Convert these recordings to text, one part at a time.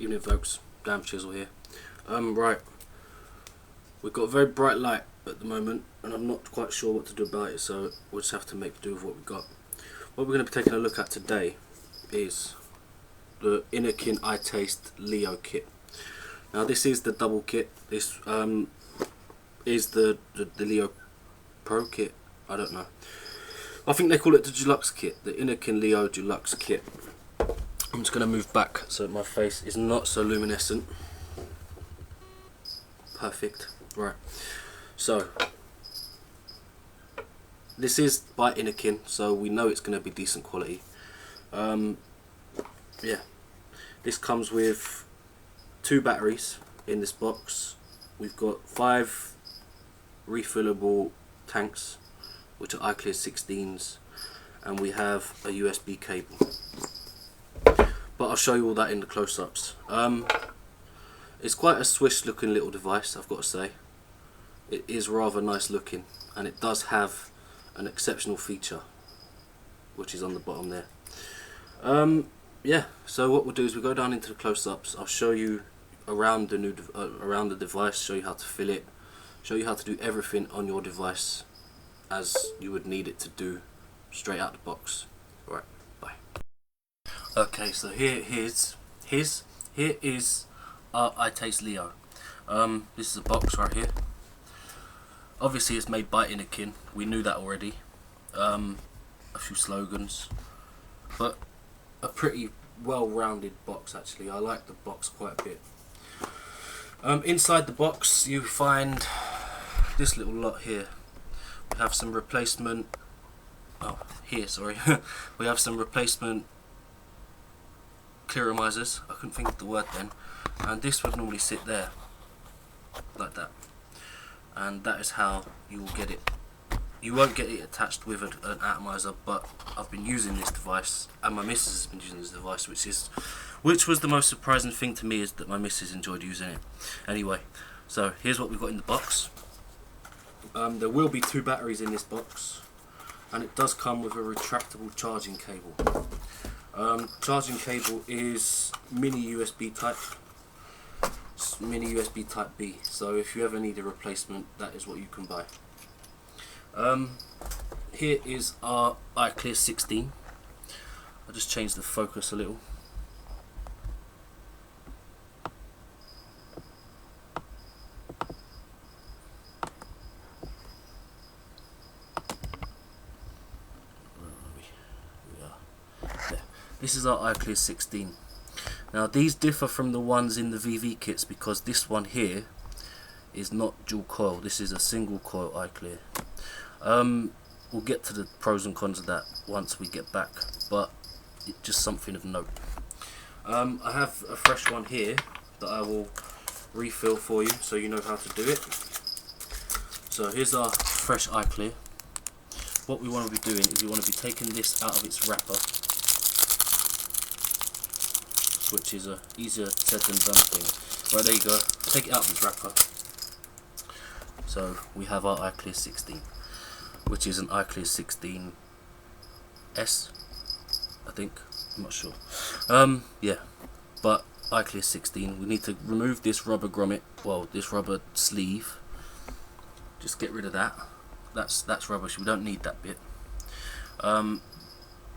Evening folks, damn chisel here. Right, we've got a very bright light at the moment and I'm not quite sure what to do about it, so we'll just have to make do with what we've got. What we're going to be taking a look at today is the Innokin iTaste Leo kit. Now this is the double kit. This is the LeoPro kit. I don't know. I think they call it the deluxe kit, the Innokin Leo deluxe kit. I'm just going to move back so that my face is not so luminescent. Perfect. Right. So this is by Innokin, so we know it's going to be decent quality. Yeah. This comes with 2 batteries in this box. We've got 5 refillable tanks, which are iClear 16s, and we have a USB cable. But I'll show you all that in the close-ups. It's quite a swish looking little device, I've got to say. It is rather nice looking, and it does have an exceptional feature, which is on the bottom there. Yeah, so what we'll do is we'll go down into the close-ups. I'll show you around the around the device, show you how to fill it, show you how to do everything on your device as you would need it to do straight out the box. Alright, bye. Okay, so here is our iTaste Leo. This is a box right here. Obviously it's made by Innokin, we knew that already. A few slogans, but a pretty well-rounded box actually. I like the box quite a bit. Inside the box you find this little lot here. We have some replacement, we have some replacement clearomisers. I couldn't think of the word then. And this would normally sit there, like that. And that is how you will get it. You won't get it attached with an atomizer, but I've been using this device, and my missus has been using this device, which was the most surprising thing to me, is that my missus enjoyed using it. Anyway, so here's what we've got in the box. There will be 2 batteries in this box, and it does come with a retractable charging cable. Charging cable is mini USB type B, so if you ever need a replacement, that is what you can buy. Here is our iClear 16. I'll just change the focus a little. This is our iClear 16. Now these differ from the ones in the VV kits because this one here is not dual coil. This is a single coil iClear. We'll get to the pros and cons of that once we get back, but it's just something of note. I have a fresh one here that I will refill for you so you know how to do it. So here's our fresh iClear. What we want to be doing is we want to be taking this out of its wrapper, which is a easier said than done thing. Right, there you go. Take it out of its wrapper. So we have our iClear 16, which is an iClear 16S, I think. I'm not sure. Yeah, but iClear 16. We need to remove this rubber grommet, well, this rubber sleeve. Just get rid of that. That's rubbish. We don't need that bit. And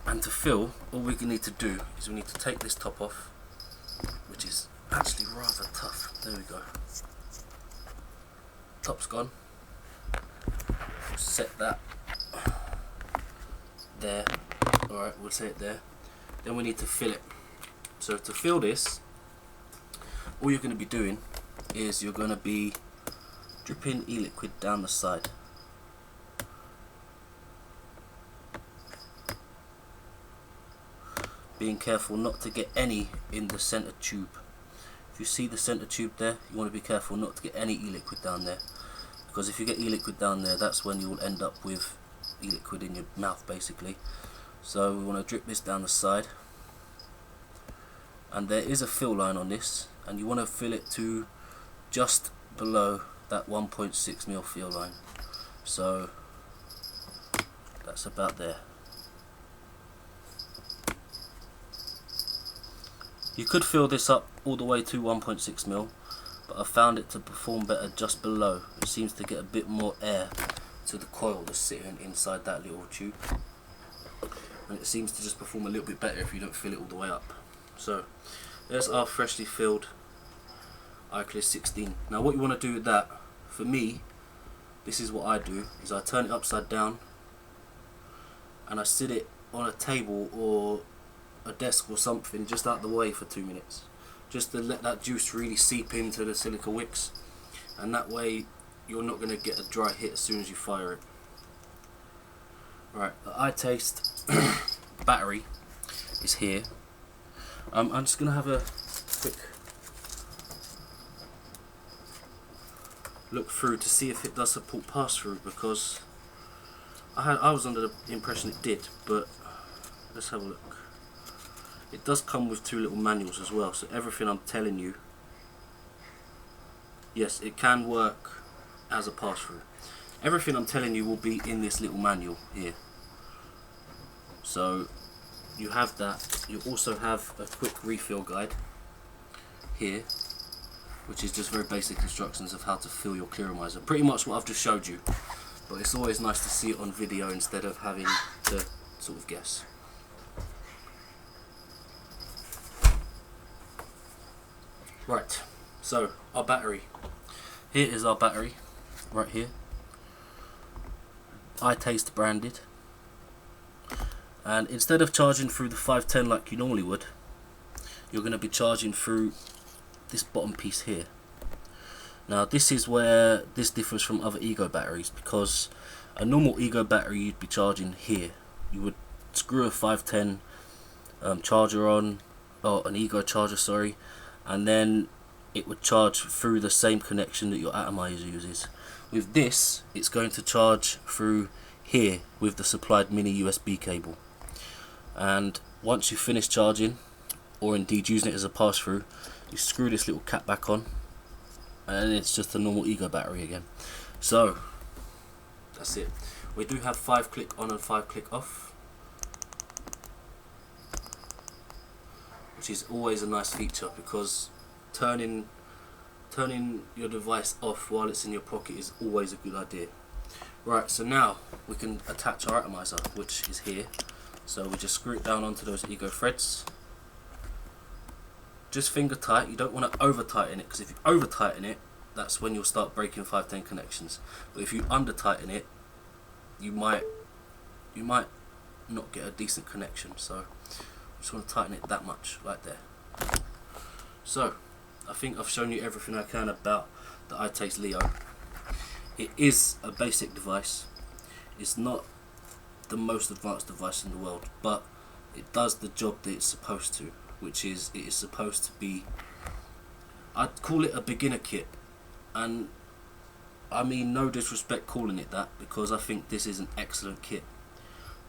to fill, all we need to do is we need to take this top off, which is actually rather tough. There we go. Top's gone. We'll set that there. Alright, we'll set it there. Then we need to fill it. So to fill this, all you're going to be doing is you're going to be dripping e-liquid down the side. Being careful not to get any in the center tube. If you see the center tube there, you want to be careful not to get any e-liquid down there, because if you get e-liquid down there, that's when you will end up with e-liquid in your mouth basically. So we want to drip this down the side, and there is a fill line on this, and you want to fill it to just below that 1.6mm fill line. So that's about there. You could fill this up all the way to 1.6mm, but I found it to perform better just below. It seems to get a bit more air to the coil that's sitting inside that little tube, and it seems to just perform a little bit better if you don't fill it all the way up. So there's our freshly filled iClear 16. Now what you want to do with that, for me, this is what I do, is I turn it upside down and I sit it on a table or a desk or something just out the way for 2 minutes, just to let that juice really seep into the silica wicks, and that way you're not going to get a dry hit as soon as you fire it. Right, the iTaste battery is here. I'm just going to have a quick look through to see if it does support pass-through, because I was under the impression it did, but let's have a look. It does come with 2 little manuals as well, so everything I'm telling you, yes, it can work as a pass-through. Everything I'm telling you will be in this little manual here. So you have that. You also have a quick refill guide here, which is just very basic instructions of how to fill your clearomizer. Pretty much what I've just showed you, but it's always nice to see it on video instead of having to sort of guess. Right, so our battery. Here is our battery, right here. iTaste branded. And instead of charging through the 510 like you normally would, you're going to be charging through this bottom piece here. Now this is where this differs from other Ego batteries, because a normal Ego battery you'd be charging here. You would screw a 510 charger on, or an Ego charger, sorry, and then it would charge through the same connection that your atomizer uses. With this, it's going to charge through here with the supplied mini USB cable, and once you finish charging, or indeed using it as a pass-through, you screw this little cap back on and it's just a normal Ego battery again. So that's it. We do have 5-click on and 5-click off, which is always a nice feature, because turning your device off while it's in your pocket is always a good idea. Right, so now we can attach our atomizer, which is here. So we just screw it down onto those Ego threads. Just finger tight. You don't want to over tighten it, because if you over tighten it, that's when you'll start breaking 510 connections. But if you under tighten it, you might not get a decent connection. So just want to tighten it that much, like there. So I think I've shown you everything I can about the iTaste Leo. It is a basic device. It's not the most advanced device in the world, but it does the job that it's supposed to, which is, it is supposed to be, I'd call it a beginner kit, and I mean no disrespect calling it that, because I think this is an excellent kit,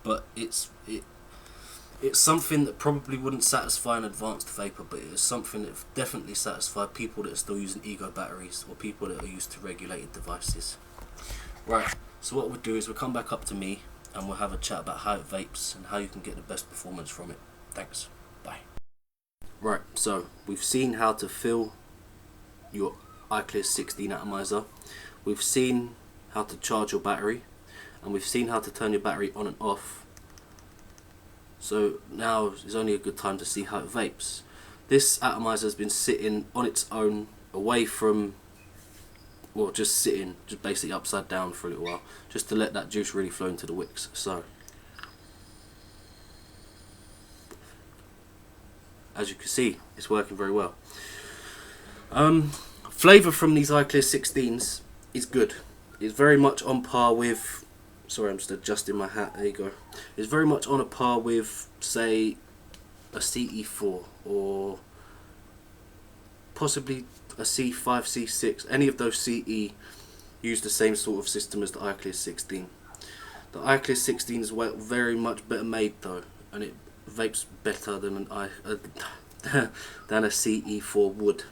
but it's something that probably wouldn't satisfy an advanced vapor, but it is something that definitely satisfies people that are still using Ego batteries, or people that are used to regulated devices. Right, so what we'll do is we'll come back up to me and we'll have a chat about how it vapes and how you can get the best performance from it. Thanks, bye. Right, so we've seen how to fill your iClear 16 atomizer, we've seen how to charge your battery, and we've seen how to turn your battery on and off. So now is only a good time to see how it vapes. This atomizer has been sitting on its own, away from, well, just sitting, just basically upside down for a little while, just to let that juice really flow into the wicks. So as you can see, it's working very well. Flavour from these iClear 16s is good. It's very much on par with, sorry, I'm just adjusting my hat, there you go. It's very much on a par with, say, a CE4, or possibly a C5, C6. Any of those CE use the same sort of system as the iClear 16. The iClear 16 is very much better made though, and it vapes better than than a CE4 would.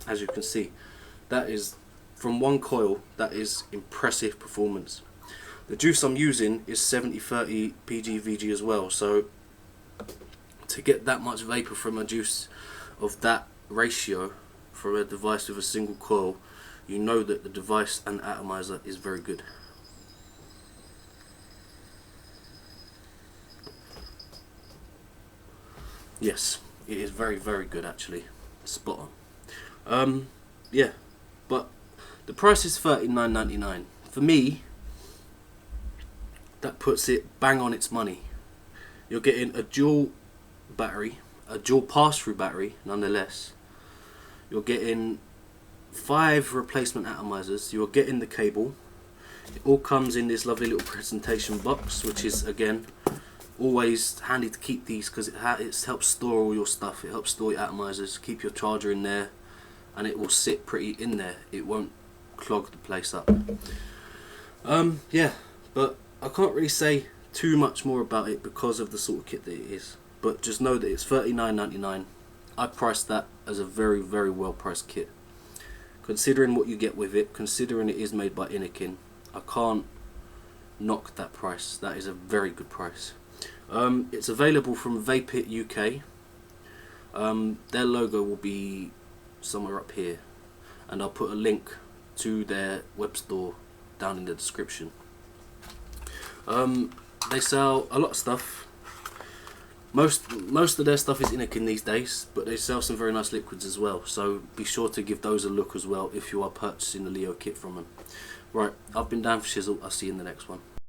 As you can see, that is, from one coil, that is impressive performance. The juice I'm using is 70/30 PGVG as well, so to get that much vapor from a juice of that ratio from a device with a single coil, you know that the device and atomizer is very good. Yes, it is very, very good actually. Spot on. Yeah, but the price is $39.99. For me, that puts it bang on its money. You're getting a dual battery, a dual pass-through battery nonetheless. You're getting 5 replacement atomizers. You're getting the cable. It all comes in this lovely little presentation box, which is again always handy to keep these because it helps store all your stuff. It helps store your atomizers, keep your charger in there, and it will sit pretty in there. It won't clog the place up. Yeah, but I can't really say too much more about it because of the sort of kit that it is. But just know that it's $39.99. I priced that as a very, very well priced kit. Considering what you get with it, considering it is made by Innokin, I can't knock that price. That is a very good price. It's available from Vapeit UK. Their logo will be somewhere up here, and I'll put a link to their web store down in the description. They sell a lot of stuff. Most of their stuff is Innokin these days, but they sell some very nice liquids as well, so be sure to give those a look as well if you are purchasing the Leo kit from them. Right, I've been Dan for Shizzle. I'll see you in the next one.